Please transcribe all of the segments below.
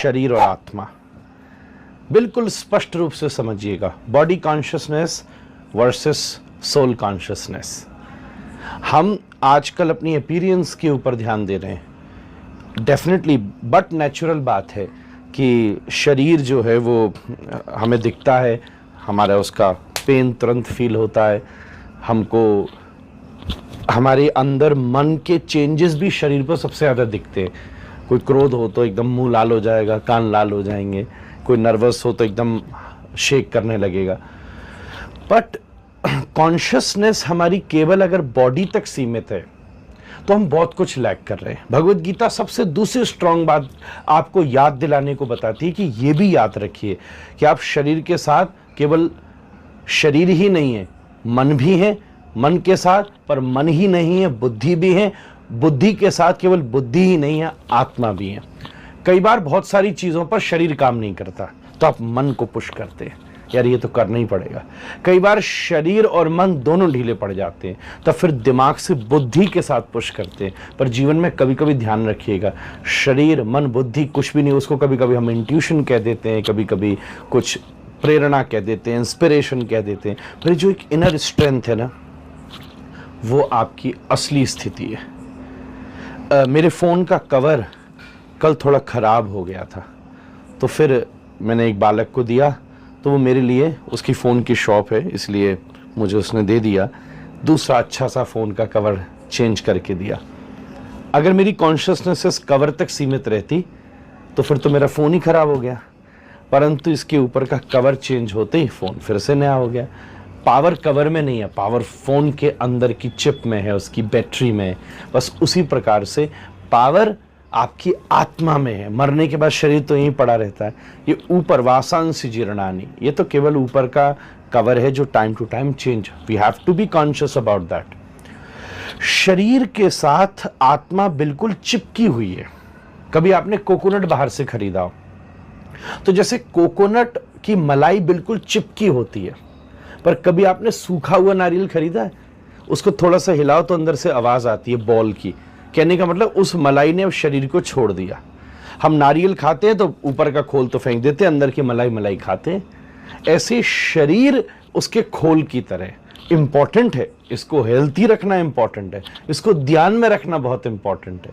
शरीर और आत्मा। बिल्कुल स्पष्ट रूप से समझिएगा, body consciousness versus soul consciousness. हम आजकल अपनी अपीयरेंस के ऊपर ध्यान दे रहे हैं, डेफिनेटली, बट नेचुरल बात है कि शरीर जो है वो हमें दिखता है, हमारा उसका पेन तुरंत फील होता है, हमको हमारे अंदर मन के चेंजेस भी शरीर पर सबसे ज़्यादा दिखते हैं। कोई क्रोध हो तो एकदम मुंह लाल हो जाएगा, कान लाल हो जाएंगे, कोई नर्वस हो तो एकदम शेक करने लगेगा। बट कॉन्शियसनेस हमारी केवल अगर बॉडी तक सीमित है तो हम बहुत कुछ लैक कर रहे हैं। भगवत गीता सबसे दूसरी स्ट्रांग बात आपको याद दिलाने को बताती है कि ये भी याद रखिए कि आप शरीर के साथ केवल शरीर ही नहीं है, मन भी है, मन के साथ पर मन ही नहीं है, बुद्धि भी है, बुद्धि के साथ केवल बुद्धि ही नहीं है, आत्मा भी है। कई बार बहुत सारी चीज़ों पर शरीर काम नहीं करता तो आप मन को पुश करते हैं, यार ये तो करना ही पड़ेगा। कई बार शरीर और मन दोनों ढीले पड़ जाते हैं तो फिर दिमाग से बुद्धि के साथ पुश करते हैं। पर जीवन में कभी कभी ध्यान रखिएगा, शरीर मन बुद्धि कुछ भी नहीं, उसको कभी कभी हम इंट्यूशन कह देते हैं, कभी कभी कुछ प्रेरणा कह देते हैं, इंस्पिरेशन कह देते हैं, पर जो एक इनर स्ट्रेंथ है ना, वो आपकी असली स्थिति है। मेरे फ़ोन का कवर कल थोड़ा ख़राब हो गया था, तो फिर मैंने एक बालक को दिया, तो वो मेरे लिए, उसकी फ़ोन की शॉप है इसलिए मुझे उसने दे दिया, दूसरा अच्छा सा फ़ोन का कवर चेंज करके दिया। अगर मेरी कॉन्शियसनेस इस कवर तक सीमित रहती तो फिर तो मेरा फ़ोन ही ख़राब हो गया, परंतु इसके ऊपर का कवर चेंज होते ही फ़ोन फिर से नया हो गया। पावर कवर में नहीं है, पावर फ़ोन के अंदर की चिप में है, उसकी बैटरी में है। बस उसी प्रकार से पावर आपकी आत्मा में है। मरने के बाद शरीर तो यहीं पड़ा रहता है, ये ऊपर वासांसी जीर्णानि, ये तो केवल ऊपर का कवर है जो time to time change. We have to be conscious about that. शरीर के साथ आत्मा बिल्कुल चिपकी हुई है। कभी आपने कोकोनट बाहर से खरीदा हो तो जैसे कोकोनट की मलाई बिल्कुल चिपकी होती है, पर कभी आपने सूखा हुआ नारियल खरीदा है, उसको थोड़ा सा हिलाओ तो अंदर से आवाज आती है बॉल की। कहने का मतलब उस मलाई ने अब शरीर को छोड़ दिया। हम नारियल खाते हैं तो ऊपर का खोल तो फेंक देते हैं, अंदर की मलाई मलाई खाते हैं। ऐसे शरीर उसके खोल की तरह इंपॉर्टेंट है, इसको हेल्थी रखना इंपॉर्टेंट है, इसको ध्यान में रखना बहुत इंपॉर्टेंट है।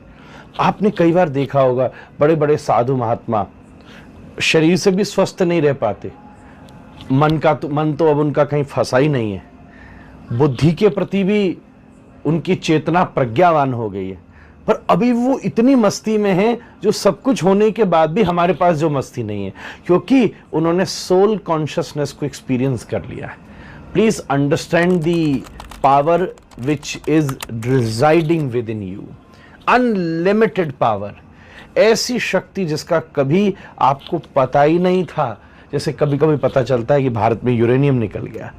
आपने कई बार देखा होगा बड़े बड़े साधु महात्मा शरीर से भी स्वस्थ नहीं रह पाते, मन तो अब उनका कहीं फंसा ही नहीं है, बुद्धि के प्रति भी उनकी चेतना प्रज्ञावान हो गई है, पर अभी वो इतनी मस्ती में है जो सब कुछ होने के बाद भी हमारे पास जो मस्ती नहीं है, क्योंकि उन्होंने सोल कॉन्शियसनेस को एक्सपीरियंस कर लिया है। Please understand the power which is residing with in you, unlimited power, ऐसी शक्ति जिसका कभी आपको पता ही नहीं था। जैसे कभी कभी पता चलता है कि भारत में यूरेनियम निकल गया,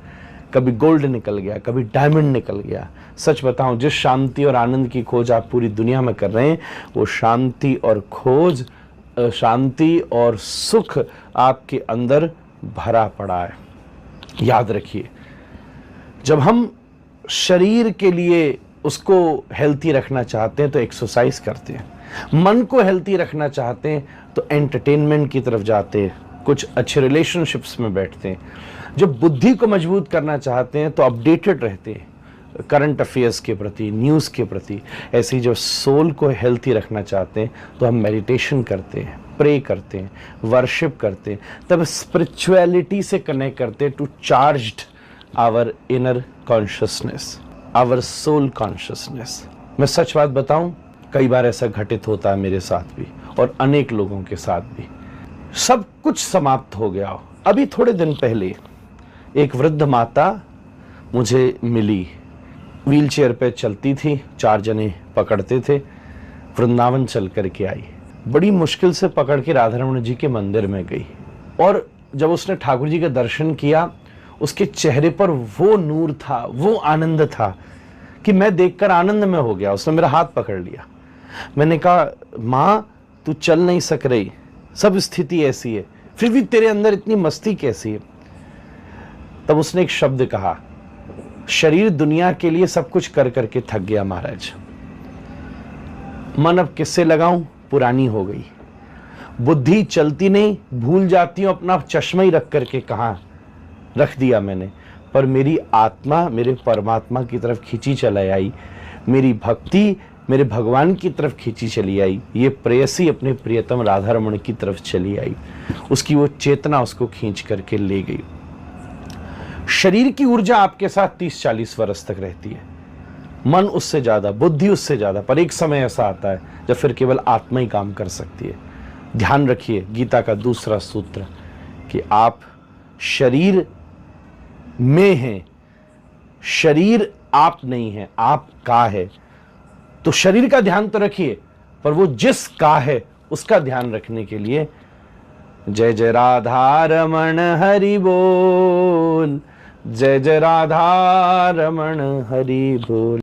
कभी गोल्ड निकल गया, कभी डायमंड निकल गया। सच बताऊं, जिस शांति और आनंद की खोज आप पूरी दुनिया में कर रहे हैं, वो शांति और खोज, शांति और सुख आपके अंदर भरा पड़ा है। याद रखिए, जब हम शरीर के लिए उसको हेल्थी रखना चाहते हैं तो एक्सरसाइज करते हैं, मन को हेल्थी रखना चाहते हैं तो एंटरटेनमेंट की तरफ जाते हैं, कुछ अच्छे रिलेशनशिप्स में बैठते हैं, जब बुद्धि को मजबूत करना चाहते हैं तो अपडेटेड रहते हैं करंट अफेयर्स के प्रति, न्यूज़ के प्रति। ऐसे ही जब सोल को हेल्थी रखना चाहते हैं तो हम मेडिटेशन करते हैं, प्रे करते हैं, वर्शिप करते हैं, तब स्पिरिचुअलिटी से कनेक्ट करते हैं to charged our inner consciousness, our soul consciousness. मैं सच बात बताऊं, कई बार ऐसा घटित होता है मेरे साथ भी और अनेक लोगों के साथ भी। सब कुछ समाप्त हो गया हो। अभी थोड़े दिन पहले एक वृद्ध माता मुझे मिली, व्हील चेयर पे चलती थी, 4 जने पकड़ते थे, वृंदावन चल कर के आई, बड़ी मुश्किल से पकड़ के राधारमण जी के मंदिर में गई, और जब उसने ठाकुर जी का दर्शन किया, उसके चेहरे पर वो नूर था, वो आनंद था कि मैं देखकर आनंद में हो गया। उसने मेरा हाथ पकड़ लिया। मैंने कहा, माँ तू चल नहीं सक रही, सब स्थिति ऐसी है, फिर भी तेरे अंदर इतनी मस्ती कैसी है? तब उसने एक शब्द कहा, शरीर दुनिया के लिए सब कुछ कर करके थक गया महाराज, मन अब किससे लगाऊं, पुरानी हो गई। बुद्धि चलती नहीं, भूल जाती हूं अपना चश्मा ही रख करके कहाँ रख दिया मैंने, पर मेरी आत्मा मेरे परमात्मा की तरफ खींची चला आई, मेरी भक्ति मेरे भगवान की तरफ खींची चली आई, ये प्रेयसी अपने प्रियतम राधा रमण की तरफ चली आई, उसकी वो चेतना उसको खींच करके ले गई। शरीर की ऊर्जा आपके साथ 30-40 वर्ष तक रहती है, मन उससे ज्यादा, बुद्धि उससे ज्यादा, पर एक समय ऐसा आता है जब फिर केवल आत्मा ही काम कर सकती है। ध्यान रखिए गीता का दूसरा सूत्र कि आप शरीर में हैं, शरीर आप नहीं है, आप का है। तो शरीर का ध्यान तो रखिए, पर वो जिस का है उसका ध्यान रखने के लिए जय जय राधा रमण हरि बोल, जय जय राधा रमण हरि बोल।